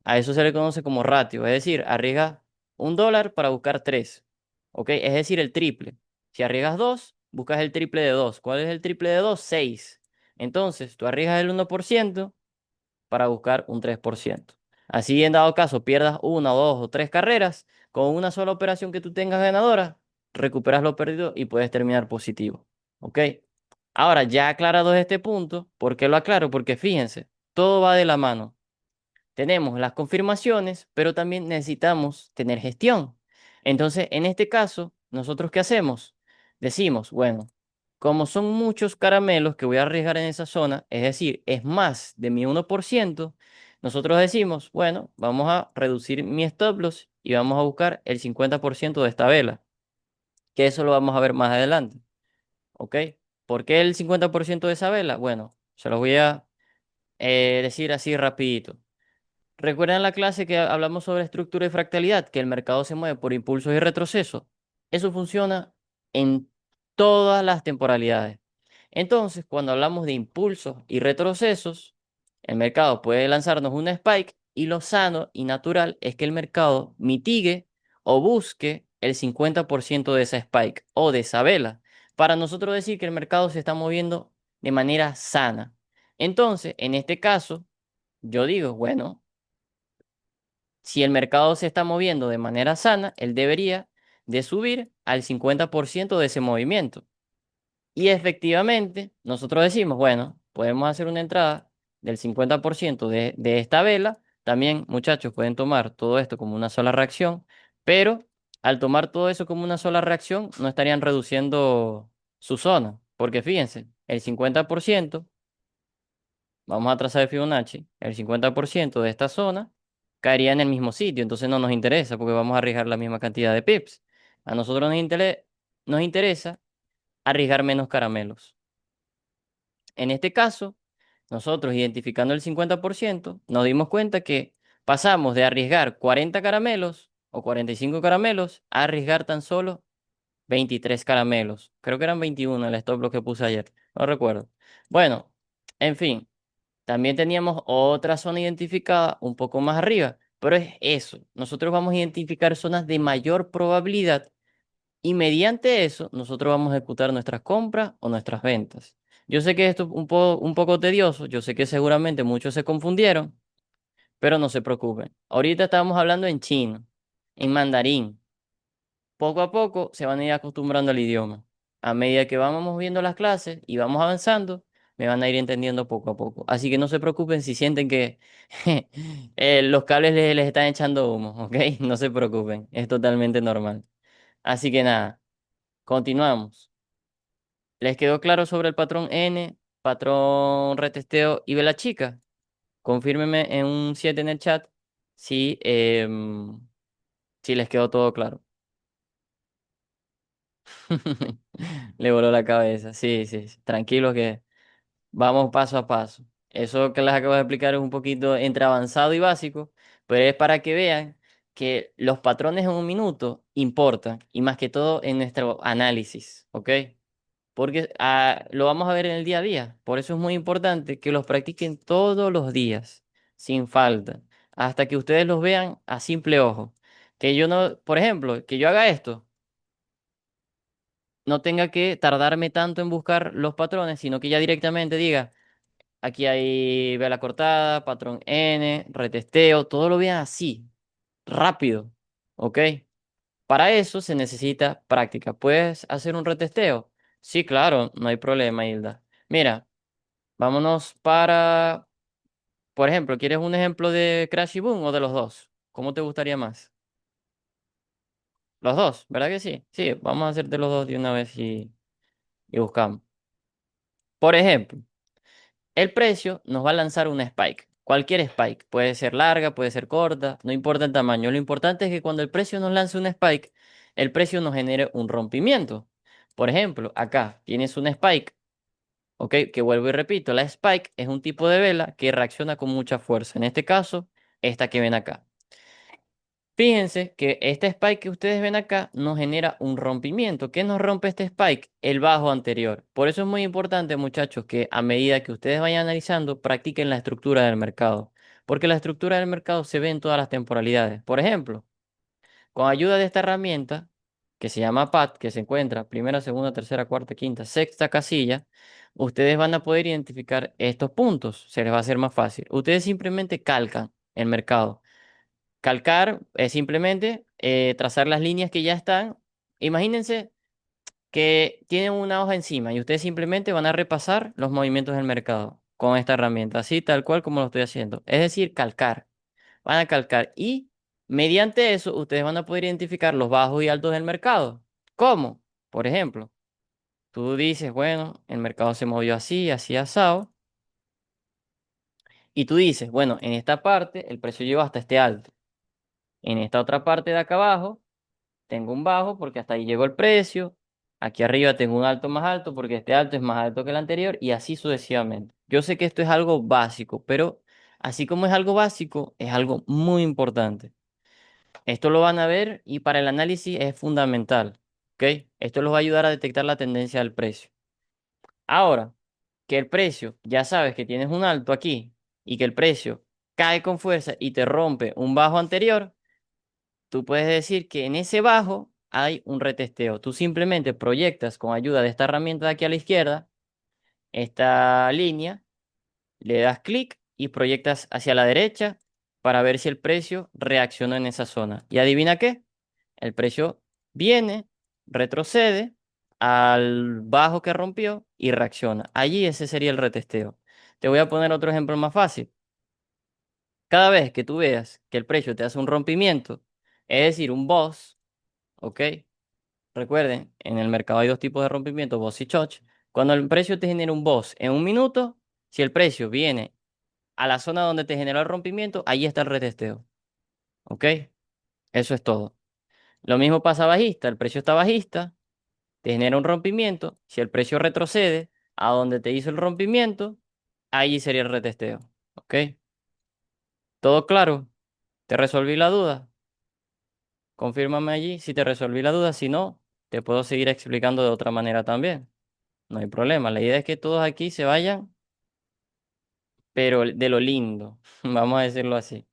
[SPEAKER 1] A eso se le conoce como ratio, es decir, arriesgas $1 para buscar 3, ¿ok? Es decir, el triple. Si arriesgas 2, buscas el triple de 2. ¿Cuál es el triple de 2? 6. Entonces, tú arriesgas el 1% para buscar un 3%. Así, en dado caso, pierdas una, dos o tres carreras, con una sola operación que tú tengas ganadora, recuperas lo perdido y puedes terminar positivo, ¿ok? Ahora, ya aclarado este punto, ¿por qué lo aclaro? Porque fíjense, todo va de la mano. Tenemos las confirmaciones, pero también necesitamos tener gestión. Entonces, en este caso, ¿nosotros qué hacemos? Decimos, bueno, como son muchos caramelos que voy a arriesgar en esa zona, es decir, es más de mi 1%, nosotros decimos, bueno, vamos a reducir mi stop loss y vamos a buscar el 50% de esta vela, que eso lo vamos a ver más adelante. ¿ok? ¿Por qué el 50% de esa vela? Bueno, se los voy a decir así rapidito. ¿Recuerdan la clase que hablamos sobre estructura y fractalidad? Que el mercado se mueve por impulsos y retrocesos. Eso funciona en todas las temporalidades. Entonces, cuando hablamos de impulsos y retrocesos, el mercado puede lanzarnos una spike y lo sano y natural es que el mercado mitigue o busque el 50% de esa spike o de esa vela para nosotros decir que el mercado se está moviendo de manera sana. Entonces, en este caso, yo digo, bueno, si el mercado se está moviendo de manera sana, él debería de subir al 50% de ese movimiento. Y efectivamente, nosotros decimos, bueno, podemos hacer una entrada del 50% de esta vela. También, muchachos, pueden tomar todo esto como una sola reacción, pero al tomar todo eso como una sola reacción, no estarían reduciendo su zona, porque fíjense, el 50%, vamos a trazar el Fibonacci, el 50% de esta zona caería en el mismo sitio, entonces no nos interesa porque vamos a arriesgar la misma cantidad de pips. A nosotros nos interesa arriesgar menos caramelos. En este caso, nosotros identificando el 50%, nos dimos cuenta que pasamos de arriesgar 40 caramelos o 45 caramelos a arriesgar tan solo 23 caramelos. Creo que eran 21 el stop loss que puse ayer, no recuerdo. Bueno, en fin, también teníamos otra zona identificada un poco más arriba, pero es eso. Nosotros vamos a identificar zonas de mayor probabilidad y mediante eso, nosotros vamos a ejecutar nuestras compras o nuestras ventas. Yo sé que esto es un poco tedioso, yo sé que seguramente muchos se confundieron, pero no se preocupen. Ahorita estamos hablando en chino, en mandarín. Poco a poco se van a ir acostumbrando al idioma. A medida que vamos viendo las clases y vamos avanzando, me van a ir entendiendo poco a poco. Así que no se preocupen si sienten que los cables les están echando humo, ¿ok? No se preocupen, es totalmente normal. Así que nada. Continuamos. ¿Les quedó claro sobre el patrón N, patrón retesteo y vela chica? Confírmenme en un 7 en el chat si, si les quedó todo claro. Le voló la cabeza. Sí, sí, sí. Tranquilos que vamos paso a paso. Eso que les acabo de explicar es un poquito entre avanzado y básico, pero es para que vean que los patrones en un minuto importan y más que todo en nuestro análisis, ¿ok? Porque lo vamos a ver en el día a día. Por eso es muy importante que los practiquen todos los días, sin falta, hasta que ustedes los vean a simple ojo. Que yo no, por ejemplo, que yo haga esto, no tenga que tardarme tanto en buscar los patrones, sino que ya directamente diga, aquí hay vela cortada, patrón N, retesteo, todo lo vean así, rápido, ¿ok? Para eso se necesita práctica. ¿Puedes hacer un retesteo? Sí, claro, no hay problema, Hilda. Mira. Vámonos para, por ejemplo, ¿quieres un ejemplo de Crash y Boom o de los dos? ¿Cómo te gustaría más? Los dos, ¿verdad que sí? Sí, vamos a hacerte los dos de una vez y buscamos. Por ejemplo, el precio nos va a lanzar una spike. Cualquier spike, puede ser larga, puede ser corta, no importa el tamaño. Lo importante es que cuando el precio nos lance una spike, el precio nos genere un rompimiento. Por ejemplo, acá tienes una spike. ¿Ok? Que vuelvo y repito, la spike es un tipo de vela que reacciona con mucha fuerza. En este caso, esta que ven acá. Fíjense que este spike que ustedes ven acá nos genera un rompimiento. ¿Qué nos rompe este spike? El bajo anterior. Por eso es muy importante, muchachos, que a medida que ustedes vayan analizando, practiquen la estructura del mercado. Porque la estructura del mercado se ve en todas las temporalidades. Por ejemplo, con ayuda de esta herramienta, que se llama PAT, que se encuentra primera, segunda, tercera, cuarta, quinta, sexta casilla, ustedes van a poder identificar estos puntos. Se les va a hacer más fácil. Ustedes simplemente calcan el mercado. Calcar es simplemente trazar las líneas que ya están. Imagínense que tienen una hoja encima y ustedes simplemente van a repasar los movimientos del mercado con esta herramienta, así tal cual como lo estoy haciendo. Es decir, calcar. Van a calcar y mediante eso ustedes van a poder identificar los bajos y altos del mercado. ¿Cómo? Por ejemplo, tú dices, bueno, el mercado se movió así, así asado, y tú dices, bueno, en esta parte el precio llegó hasta este alto. En esta otra parte de acá abajo tengo un bajo porque hasta ahí llegó el precio. Aquí arriba tengo un alto más alto porque este alto es más alto que el anterior y así sucesivamente. Yo sé que esto es algo básico, pero así como es algo básico, es algo muy importante. Esto lo van a ver y para el análisis es fundamental, ¿ok? Esto los va a ayudar a detectar la tendencia del precio. Ahora, que el precio, ya sabes que tienes un alto aquí y que el precio cae con fuerza y te rompe un bajo anterior, tú puedes decir que en ese bajo hay un retesteo. Tú simplemente proyectas con ayuda de esta herramienta de aquí a la izquierda esta línea, le das clic y proyectas hacia la derecha para ver si el precio reaccionó en esa zona. ¿Y adivina qué? El precio viene, retrocede al bajo que rompió y reacciona. Allí ese sería el retesteo. Te voy a poner otro ejemplo más fácil. Cada vez que tú veas que el precio te hace un rompimiento, es decir, un boss, ¿ok? Recuerden, en el mercado hay dos tipos de rompimiento, boss y choch. Cuando el precio te genera un boss en un minuto, si el precio viene a la zona donde te generó el rompimiento, ahí está el retesteo, ¿ok? Eso es todo. Lo mismo pasa bajista, el precio está bajista, te genera un rompimiento, si el precio retrocede a donde te hizo el rompimiento, ahí sería el retesteo, ¿ok? ¿Todo claro? ¿Te resolví la duda? Confírmame allí si te resolví la duda, si no, te puedo seguir explicando de otra manera también. No hay problema, la idea es que todos aquí se vayan, pero de lo lindo, vamos a decirlo así.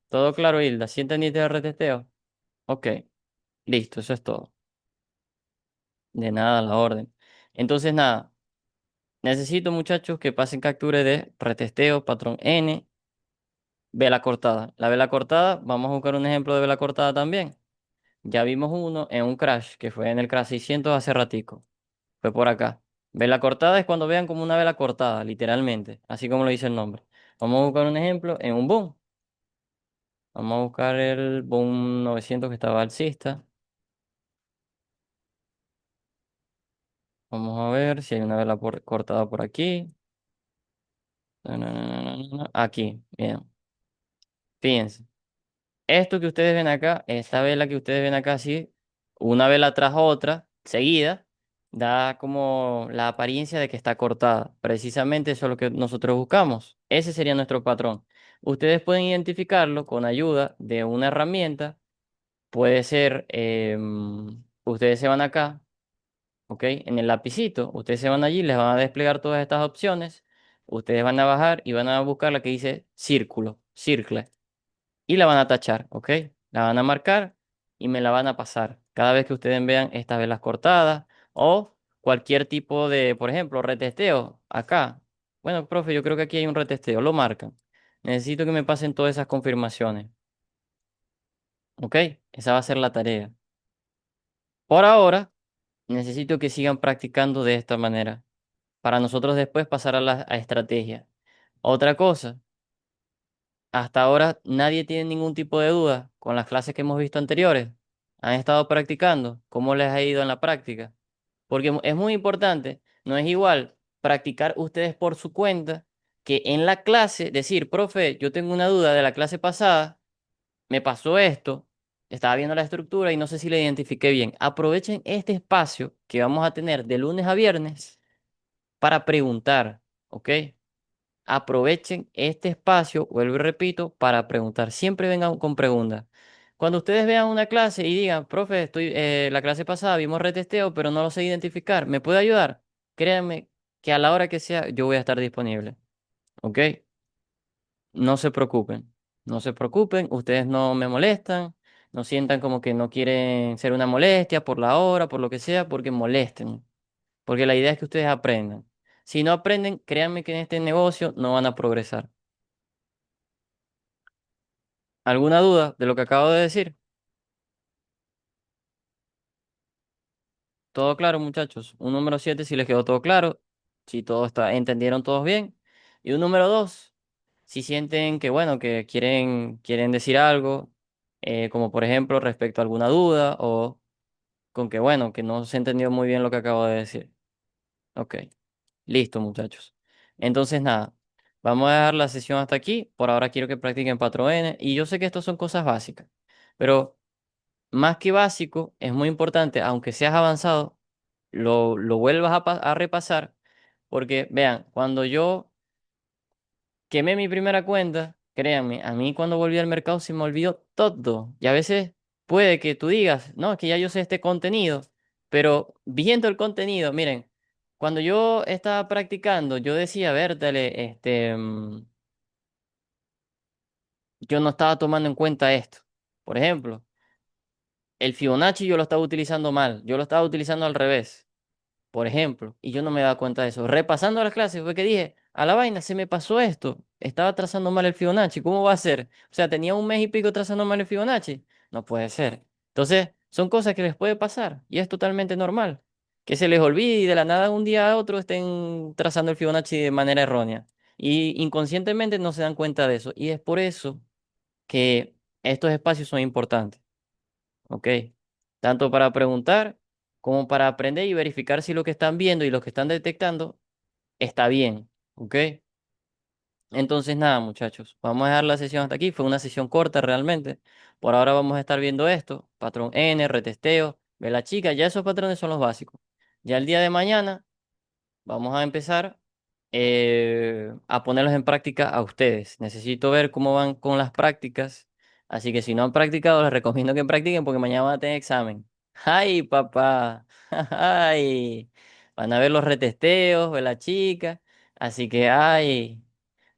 [SPEAKER 1] ¿Todo claro, Hilda? ¿Sí entendiste el retesteo? Ok, listo, eso es todo. De nada, a la orden. Entonces, nada, necesito muchachos que pasen captura de retesteo, patrón N, vela cortada. La vela cortada, vamos a buscar un ejemplo de vela cortada también. Ya vimos uno en un crash, que fue en el crash 600 hace ratico. Fue por acá. Vela cortada es cuando vean como una vela cortada, literalmente, así como lo dice el nombre. Vamos a buscar un ejemplo en un boom. Vamos a buscar el boom 900 que estaba alcista. Vamos a ver si hay una vela cortada por aquí. No, no, no, no, no, no. Aquí, bien. Fíjense. Esto que ustedes ven acá, esta vela que ustedes ven acá, así, una vela tras otra, seguida, da como la apariencia de que está cortada. Precisamente eso es lo que nosotros buscamos. Ese sería nuestro patrón. Ustedes pueden identificarlo con ayuda de una herramienta. Puede ser, ustedes se van acá, ¿ok? En el lapicito, ustedes se van allí, les van a desplegar todas estas opciones. Ustedes van a bajar y van a buscar la que dice círculo, circle y la van a tachar, ¿ok? La van a marcar y me la van a pasar cada vez que ustedes vean estas velas cortadas o cualquier tipo de, por ejemplo, retesteo acá. Bueno, profe, yo creo que aquí hay un retesteo, lo marcan. Necesito que me pasen todas esas confirmaciones, ¿ok? Esa va a ser la tarea. Por ahora, necesito que sigan practicando de esta manera para nosotros después pasar a la estrategia. Otra cosa. Hasta ahora nadie tiene ningún tipo de duda con las clases que hemos visto anteriores. Han estado practicando. ¿Cómo les ha ido en la práctica? Porque es muy importante. No es igual practicar ustedes por su cuenta que en la clase decir, profe, yo tengo una duda de la clase pasada, me pasó esto, estaba viendo la estructura y no sé si la identifiqué bien. Aprovechen este espacio que vamos a tener de lunes a viernes para preguntar, ¿ok? Aprovechen este espacio, vuelvo y repito, para preguntar. Siempre vengan con preguntas. Cuando ustedes vean una clase y digan, profe, la clase pasada vimos retesteo, pero no lo sé identificar, ¿me puede ayudar? Créanme que a la hora que sea yo voy a estar disponible. ¿Ok? No se preocupen. No se preocupen, ustedes no me molestan, no sientan como que no quieren ser una molestia por la hora, por lo que sea, porque molesten. Porque la idea es que ustedes aprendan. Si no aprenden, créanme que en este negocio no van a progresar. ¿Alguna duda de lo que acabo de decir? Todo claro, muchachos. Un número 7 si les quedó todo claro, si todo está, entendieron todos bien. Y un número 2 si sienten que, bueno, que quieren decir algo, como por ejemplo respecto a alguna duda o con que, bueno, que no se entendió muy bien lo que acabo de decir. Ok, listo, muchachos. Entonces, nada, vamos a dejar la sesión hasta aquí. Por ahora quiero que practiquen patrón N. Y yo sé que estas son cosas básicas, pero más que básico, es muy importante, aunque seas avanzado, lo vuelvas a repasar, porque vean, cuando yo quemé mi primera cuenta, créanme, a mí cuando volví al mercado se me olvidó todo. Y a veces puede que tú digas, no, es que ya yo sé este contenido, pero viendo el contenido, miren, cuando yo estaba practicando, yo decía, Bertale, yo no estaba tomando en cuenta esto. Por ejemplo, el Fibonacci yo lo estaba utilizando mal, yo lo estaba utilizando al revés, por ejemplo, y yo no me daba cuenta de eso. Repasando las clases fue que dije, a la vaina se me pasó esto, estaba trazando mal el Fibonacci, ¿cómo va a ser? O sea, tenía un mes y pico trazando mal el Fibonacci, no puede ser. Entonces, son cosas que les puede pasar y es totalmente normal. Que se les olvide y de la nada un día a otro estén trazando el Fibonacci de manera errónea. Y inconscientemente no se dan cuenta de eso. Y es por eso que estos espacios son importantes. ¿Ok? Tanto para preguntar como para aprender y verificar si lo que están viendo y lo que están detectando está bien. ¿Ok? Entonces, nada, muchachos, vamos a dejar la sesión hasta aquí. Fue una sesión corta realmente. Por ahora vamos a estar viendo esto: patrón N, retesteo, ve la chica. Ya esos patrones son los básicos. Ya el día de mañana vamos a empezar a ponerlos en práctica a ustedes. Necesito ver cómo van con las prácticas. Así que si no han practicado, les recomiendo que practiquen porque mañana van a tener examen. ¡Ay, papá! ¡Ay! Van a ver los retesteos de la chica. Así que, ¡ay!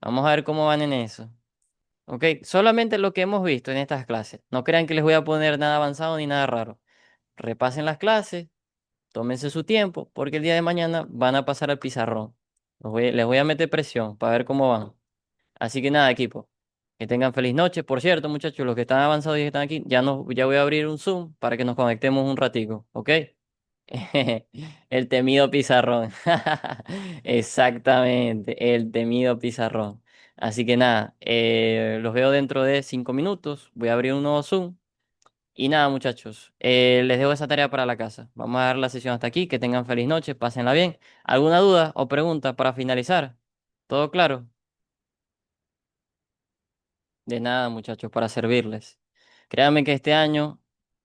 [SPEAKER 1] Vamos a ver cómo van en eso. ¿Ok? Solamente lo que hemos visto en estas clases. No crean que les voy a poner nada avanzado ni nada raro. Repasen las clases. Tómense su tiempo porque el día de mañana van a pasar al pizarrón. Les voy a meter presión para ver cómo van. Así que nada, equipo. Que tengan feliz noche. Por cierto, muchachos, los que están avanzados y que están aquí, ya voy a abrir un Zoom para que nos conectemos un ratico, ¿ok? El temido pizarrón. Exactamente, el temido pizarrón. Así que nada, los veo dentro de 5 minutos. Voy a abrir un nuevo Zoom. Y nada, muchachos, les dejo esa tarea para la casa. Vamos a dar la sesión hasta aquí. Que tengan feliz noche, pásenla bien. ¿Alguna duda o pregunta para finalizar? ¿Todo claro? De nada, muchachos, para servirles. Créanme que este año,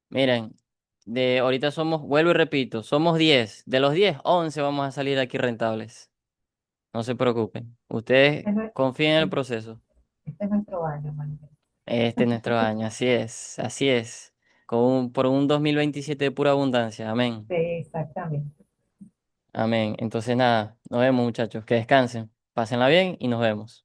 [SPEAKER 1] miren, de ahorita somos, vuelvo y repito, somos 10. De los 10, 11 vamos a salir aquí rentables. No se preocupen. Ustedes
[SPEAKER 2] Este es, nue-
[SPEAKER 1] confíen en el proceso.
[SPEAKER 2] este es nuestro año, Manuel.
[SPEAKER 1] Este es nuestro año, así es, así es. Por un 2027 de pura abundancia. Amén.
[SPEAKER 2] Sí, exactamente.
[SPEAKER 1] Amén. Entonces nada, nos vemos muchachos, que descansen, pásenla bien y nos vemos.